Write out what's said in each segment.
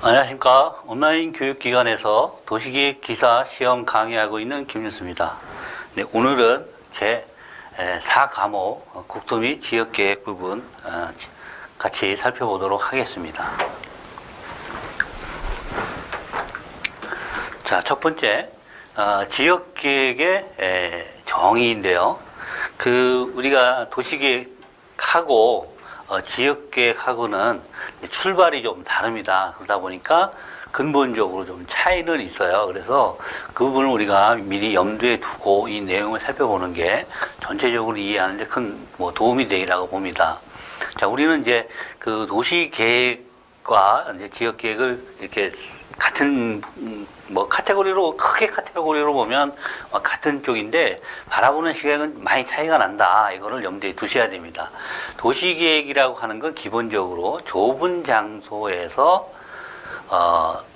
안녕하십니까. 온라인 교육기관에서 도시계획 기사 시험 강의하고 있는 김윤수입니다. 네, 오늘은 제 4과목 국토 및 지역계획 부분 같이 살펴보도록 하겠습니다. 자, 첫 번째 지역계획의 정의인데요. 우리가 도시계획하고 지역계획하고는 출발이 좀 다릅니다. 그러다 보니까 근본적으로 좀 차이는 있어요. 그래서 그 부분을 우리가 미리 염두에 두고 이 내용을 살펴보는 게 전체적으로 이해하는 데 큰 도움이 되리라고 봅니다. 자, 우리는 이제 그 도시계획과 이제 지역계획을 이렇게 같은 크게 카테고리로 보면 같은 쪽인데 바라보는 시각은 많이 차이가 난다. 이거를 염두에 두셔야 됩니다. 도시계획이라고 하는 건 기본적으로 좁은 장소에서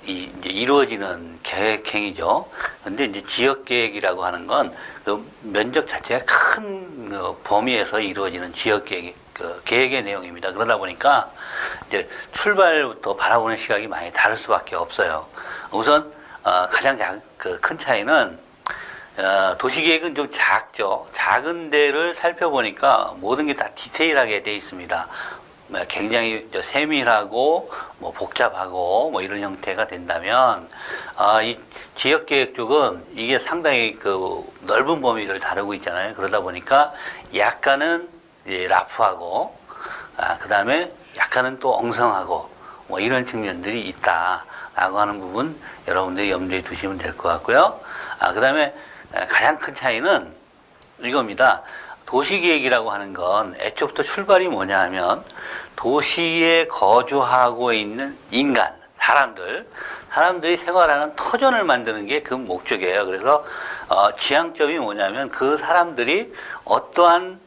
이제 이루어지는 계획행위죠. 근데 이제 지역계획이라고 하는 건 그 면적 자체가 큰 범위에서 이루어지는 지역계획 계획의 내용입니다. 그러다 보니까 이제 출발부터 바라보는 시각이 많이 다를 수밖에 없어요. 우선 가장 큰 차이는 도시계획은 좀 작죠. 작은 데를 살펴보니까 모든 게 다 디테일하게 되어 있습니다. 굉장히 세밀하고 복잡하고 이런 형태가 된다면 이 지역계획 쪽은 이게 상당히 넓은 범위를 다루고 있잖아요. 그러다 보니까 약간은 라프하고 그 다음에 약간은 또 엉성하고 이런 측면들이 있다라고 하는 부분 여러분들이 염두에 두시면 될 것 같고요. 그 다음에 가장 큰 차이는 이겁니다. 도시계획이라고 하는 건 애초부터 출발이 뭐냐 하면 도시에 거주하고 있는 인간, 사람들이 생활하는 터전을 만드는 게 그 목적이에요. 그래서 지향점이 뭐냐면 그 사람들이 어떠한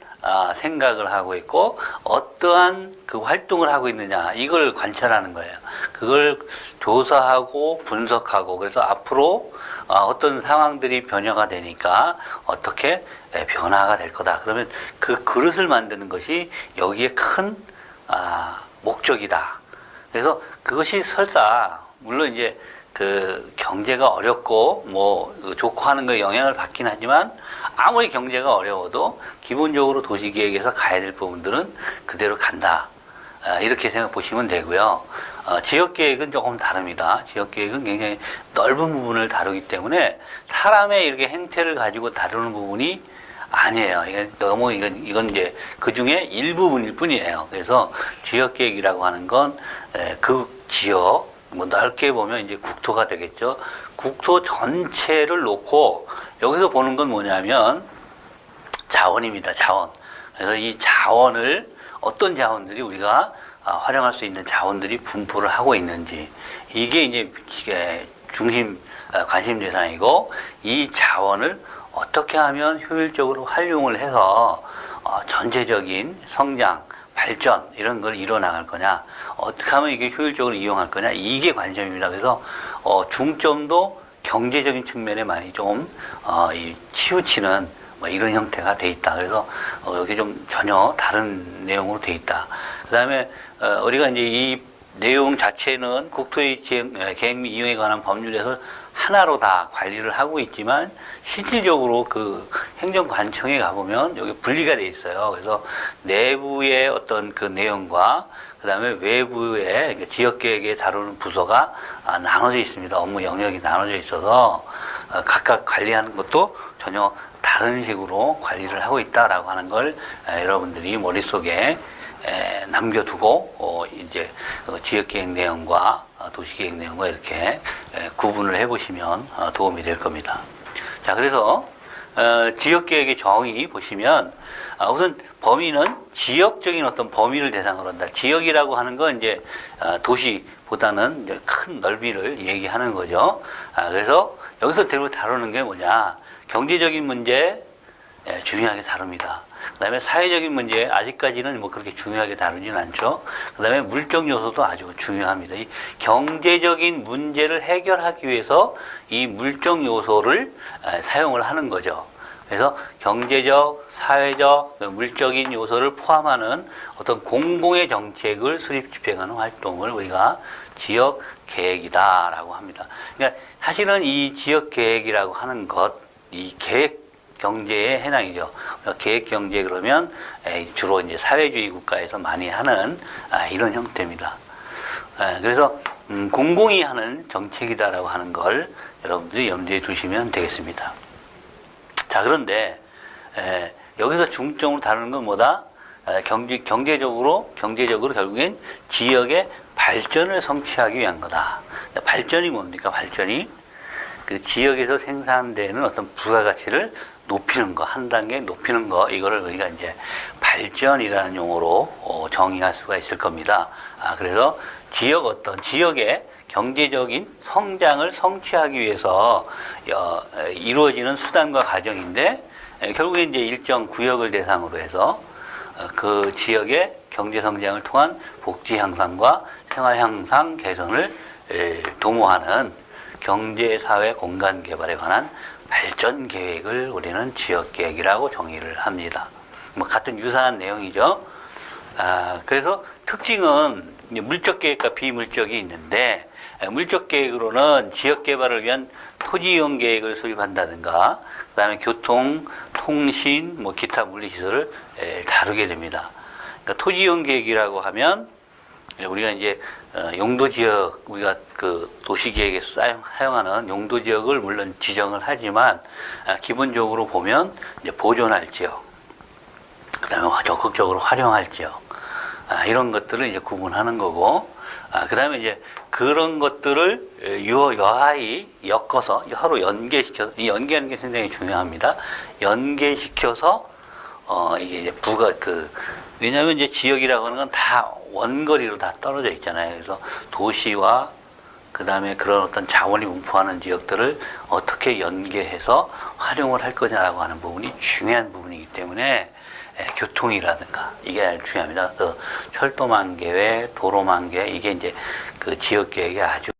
생각을 하고 있고 어떠한 그 활동을 하고 있느냐 이걸 관찰하는 거예요. 그걸 조사하고 분석하고 그래서 앞으로 어떤 상황들이 변화가 되니까 어떻게 변화가 될 거다. 그러면 그 그릇을 만드는 것이 여기에 큰 목적이다. 그래서 그것이 설사 물론 이제 그 경제가 어렵고 좋고 하는 거에 영향을 받긴 하지만 아무리 경제가 어려워도 기본적으로 도시계획에서 가야 될 부분들은 그대로 간다. 이렇게 생각 보시면 되고요. 지역계획은 조금 다릅니다. 지역계획은 굉장히 넓은 부분을 다루기 때문에 사람의 이렇게 행태를 가지고 다루는 부분이 아니에요. 이건 이제 그 중에 일부분일 뿐이에요. 그래서 지역계획이라고 하는 건 그 지역, 넓게 보면 이제 국토가 되겠죠. 국토 전체를 놓고 여기서 보는 건 뭐냐면 자원입니다. 자원. 그래서 이 자원을 어떤 자원들이 우리가 활용할 수 있는 자원들이 분포를 하고 있는지 이게 이제 관심 대상이고 이 자원을 어떻게 하면 효율적으로 활용을 해서 전체적인 성장, 발전 이런 걸 이뤄나갈 거냐 어떻게 하면 이게 효율적으로 이용할 거냐 이게 관점입니다. 그래서 중점도 경제적인 측면에 많이 좀 치우치는 이런 형태가 돼 있다. 그래서 여기 좀 전혀 다른 내용으로 돼 있다. 그 다음에 우리가 이제 이 내용 자체는 국토의 계획 및 이용에 관한 법률에서 하나로 다 관리를 하고 있지만 실질적으로 그 행정관청에 가보면 여기 분리가 돼 있어요. 그래서 내부의 어떤 그 내용과 그 다음에 외부의 지역계획에 다루는 부서가 나눠져 있습니다. 업무 영역이 나눠져 있어서 각각 관리하는 것도 전혀 다른 식으로 관리를 하고 있다라고 하는 걸 여러분들이 머릿속에 남겨두고 이제 지역계획 내용과 도시계획 내용과 이렇게 구분을 해보시면 도움이 될 겁니다. 자, 그래서 지역계획의 정의 보시면 우선 범위는 지역적인 어떤 범위를 대상으로 한다. 지역이라고 하는 건 이제 도시보다는 이제 큰 넓이를 얘기하는 거죠. 그래서 여기서 다루는 게 뭐냐? 경제적인 문제 중요하게 다룹니다. 그 다음에 사회적인 문제 아직까지는 그렇게 중요하게 다루지는 않죠. 그 다음에 물적 요소도 아주 중요합니다. 이 경제적인 문제를 해결하기 위해서 이 물적 요소를 사용을 하는 거죠. 그래서 경제적, 사회적, 물적인 요소를 포함하는 어떤 공공의 정책을 수립 집행하는 활동을 우리가 지역 계획이다라고 합니다. 그러니까 사실은 이 지역 계획이라고 하는 것, 이 계획 경제에 해당이죠. 계획 경제 그러면 주로 이제 사회주의 국가에서 많이 하는 이런 형태입니다. 그래서 공공이 하는 정책이다라고 하는 걸 여러분들이 염두에 두시면 되겠습니다. 자, 그런데 여기서 중점으로 다루는 건 뭐다? 경제적으로 결국엔 지역의 발전을 성취하기 위한 거다. 발전이 뭡니까? 발전이 그 지역에서 생산되는 어떤 부가가치를 높이는 거, 한 단계 높이는 거, 이거를 우리가 이제 발전이라는 용어로 정의할 수가 있을 겁니다. 그래서 지역의 경제적인 성장을 성취하기 위해서 이루어지는 수단과 과정인데, 결국에 이제 일정 구역을 대상으로 해서 그 지역의 경제 성장을 통한 복지 향상과 생활 향상 개선을 도모하는 경제, 사회, 공간 개발에 관한 발전 계획을 우리는 지역 계획이라고 정의를 합니다. 뭐 같은 유사한 내용이죠. 그래서 특징은 물적 계획과 비물적이 있는데, 물적 계획으로는 지역 개발을 위한 토지 이용 계획을 수립한다든가, 그다음에 교통, 통신, 뭐 기타 물리 시설을 다루게 됩니다. 그러니까 토지 이용 계획이라고 하면 우리가 이제 용도 지역, 우리가 그 도시 계획에서 사용하는 용도 지역을 물론 지정을 하지만 기본적으로 보면 이제 보존할 지역, 그다음에 적극적으로 활용할 지역, 이런 것들을 이제 구분하는 거고, 그다음에 이제 그런 것들을 여하이 엮어서 서로 연계시켜서, 이 연계하는 게 굉장히 중요합니다. 연계시켜서 이게 왜냐하면 이제 지역이라고 하는 건 다 원거리로 다 떨어져 있잖아요. 그래서 도시와 그다음에 그런 어떤 자원이 분포하는 지역들을 어떻게 연계해서 활용을 할 거냐라고 하는 부분이 중요한 부분이기 때문에 교통이라든가 이게 아주 중요합니다. 철도망 계획, 도로망 계획, 이게 이제 그 지역 계획의 아주